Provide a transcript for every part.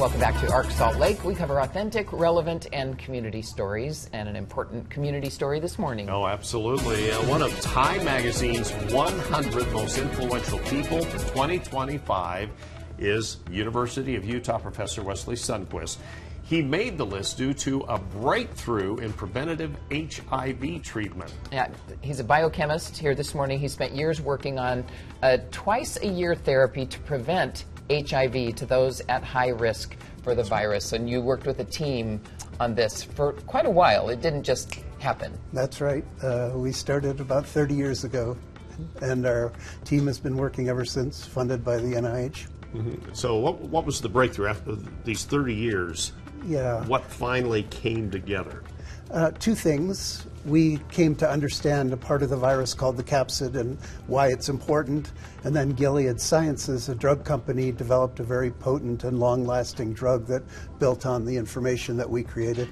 welcome back to ARC Salt Lake. We cover authentic, relevant, and community stories, and an important community story this morning. Oh, absolutely. One of Time Magazine's 100 most influential people for 2025 is University of Utah professor Wesley Sundquist. He made the list due to a breakthrough in preventative HIV treatment. Yeah, he's a biochemist here this morning. He spent years working on a twice-a-year therapy to prevent HIV to those at high risk for the virus. And you worked with a team on this for quite a while. It didn't just happen. That's right. We started about 30 years ago, and our team has been working ever since, funded by the NIH. Mm-hmm. So what was the breakthrough after these 30 years? Yeah. What finally came together? Two things. We came to understand a part of the virus called the capsid and why it's important. And then Gilead Sciences, a drug company, developed a very potent and long-lasting drug that built on the information that we created.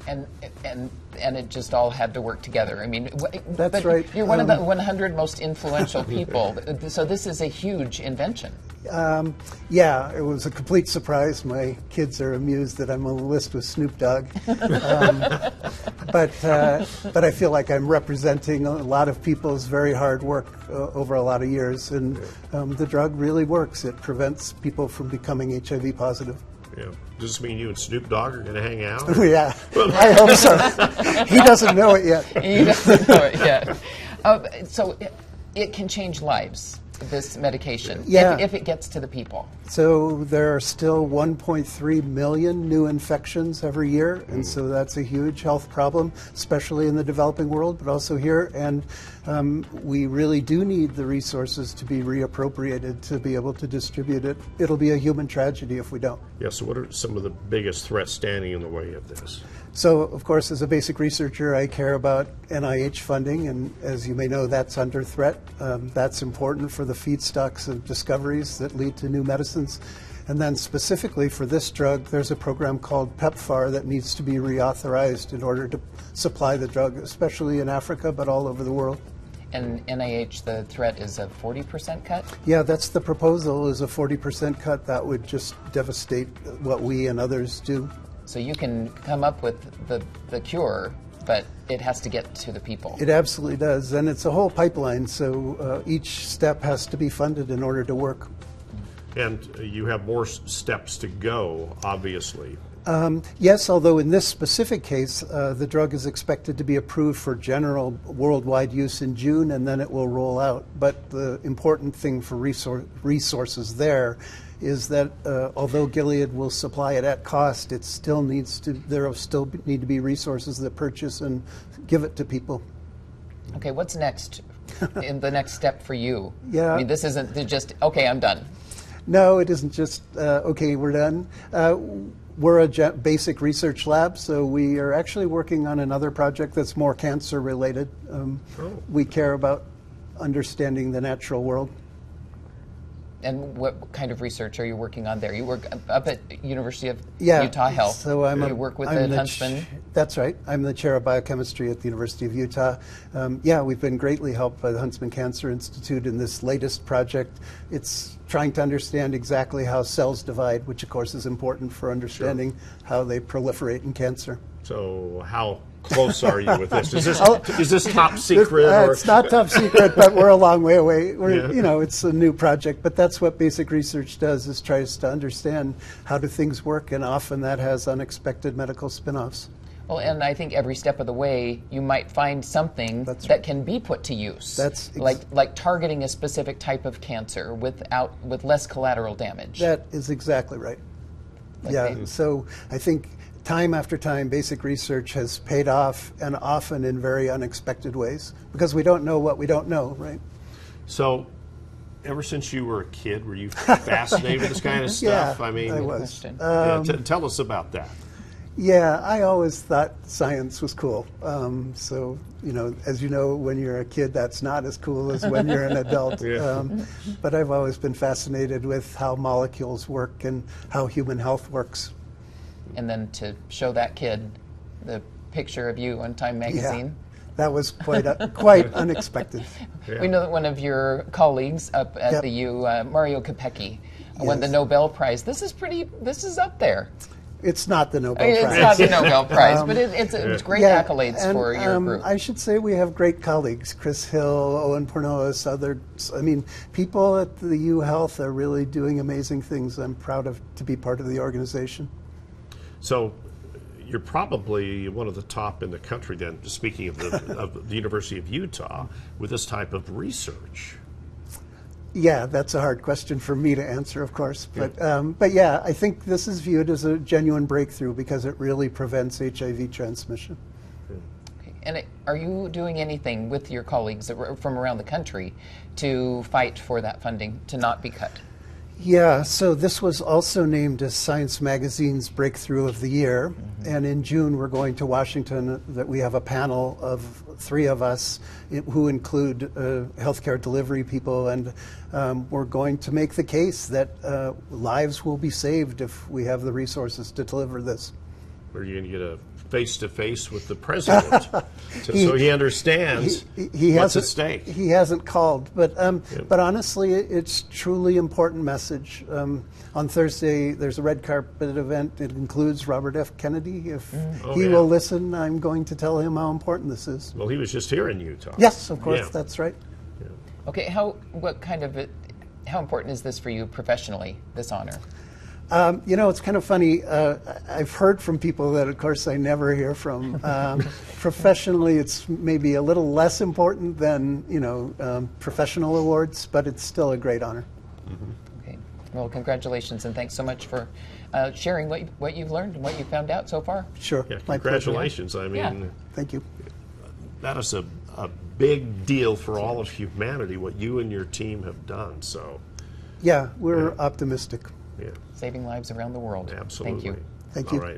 And it just all had to work together. I mean, that's right. You're one of the 100 most influential people, so this is a huge invention. Yeah, it was a complete surprise. My kids are amused that I'm on the list with Snoop Dogg. But I feel like I'm representing a lot of people's very hard work over a lot of years, and the drug really works. It prevents people from becoming HIV positive. Yeah. Does this mean you and Snoop Dogg are going to hang out? Yeah, I hope so. He doesn't know it yet. He doesn't know it yet. So it can change lives, this medication, if it gets to the people. So there are still 1.3 million new infections every year, and so that's a huge health problem, especially in the developing world, but also here. And we really do need the resources to be reappropriated to be able to distribute it. It'll be a human tragedy if we don't. Yeah, so what are some of the biggest threats standing in the way of this? So, of course, as a basic researcher, I care about NIH funding, and as you may know, that's under threat. That's important for the feedstocks of discoveries that lead to new medicines. And then specifically for this drug, there's a program called PEPFAR that needs to be reauthorized in order to supply the drug, especially in Africa, but all over the world. And NIH, the threat is a 40% cut? Yeah, that's the proposal, is a 40% cut. That would just devastate what we and others do. So you can come up with the cure, but it has to get to the people. It absolutely does, and it's a whole pipeline, so each step has to be funded in order to work. And you have more steps to go, obviously. Yes, although in this specific case, the drug is expected to be approved for general worldwide use in June, and then it will roll out. But the important thing for resources there is that although Gilead will supply it at cost, it still needs to. There will still need to be resources that purchase and give it to people. Okay, what's next? In the next step for you? Yeah, I mean, this isn't just okay, I'm done. No, it isn't just okay, we're done. We're a basic research lab, so we are actually working on another project that's more cancer related. We care about understanding the natural world. And what kind of research are you working on there? You work up at University of Utah Health. So you work with the Huntsman. That's right. I'm the chair of biochemistry at the University of Utah. We've been greatly helped by the Huntsman Cancer Institute in this latest project. It's trying to understand exactly how cells divide, which of course is important for understanding how they proliferate in cancer. So how close are you with this? Is this top secret? It's not top secret, but we're a long way away. It's a new project, but that's what basic research does, is tries to understand how do things work, and often that has unexpected medical spin-offs. Well, and I think every step of the way you might find something that can be put to use. That's like targeting a specific type of cancer with less collateral damage. That is exactly right. So I think time after time, basic research has paid off, and often in very unexpected ways, because we don't know what we don't know, right? So, ever since you were a kid, were you fascinated with this kind of stuff? Yeah, I mean, I was. Tell us about that. Yeah, I always thought science was cool. So, as you know, when you're a kid, that's not as cool as when you're an adult. But I've always been fascinated with how molecules work and how human health works. And then to show that kid the picture of you on Time Magazine. Yeah, that was quite unexpected. We know that one of your colleagues up at the U, Mario Capecchi, won the Nobel Prize. This is up there. It's not the Nobel It's Prize. not the Nobel Prize, but it's great accolades and, for your group. I should say we have great colleagues, Chris Hill, Owen Pornois, others. I mean, people at the U Health are really doing amazing things. I'm proud to be part of the organization. So you're probably one of the top in the country then, speaking of the University of Utah, with this type of research. Yeah, that's a hard question for me to answer, of course. But yeah, I think this is viewed as a genuine breakthrough because it really prevents HIV transmission. Okay. And are you doing anything with your colleagues from around the country to fight for that funding to not be cut? Yeah, so this was also named as Science Magazine's Breakthrough of the Year. And in June, we're going to Washington. That we have a panel of 3 of us who include healthcare delivery people. And we're going to make the case that lives will be saved if we have the resources to deliver this. Are you going to get a face-to-face with the president so he understands what's at stake? He hasn't called, but honestly, it's truly important message. On Thursday, there's a red carpet event. It includes Robert F. Kennedy. If he will listen, I'm going to tell him how important this is. Well, he was just here in Utah. Yes, of course, that's right. Yeah. Okay, how important is this for you professionally, this honor? You know, it's kind of funny. I've heard from people that, of course, I never hear from. Professionally, it's maybe a little less important than, professional awards, but it's still a great honor. Okay. Well, congratulations, and thanks so much for sharing what you've learned and what you found out so far. Sure. Yeah, My congratulations. pleasure. I mean, Thank you. that is a big deal for all of humanity, what you and your team have done. So, Yeah, we're optimistic. yeah. Saving lives around the world. Absolutely. Thank you. Thank you. All right.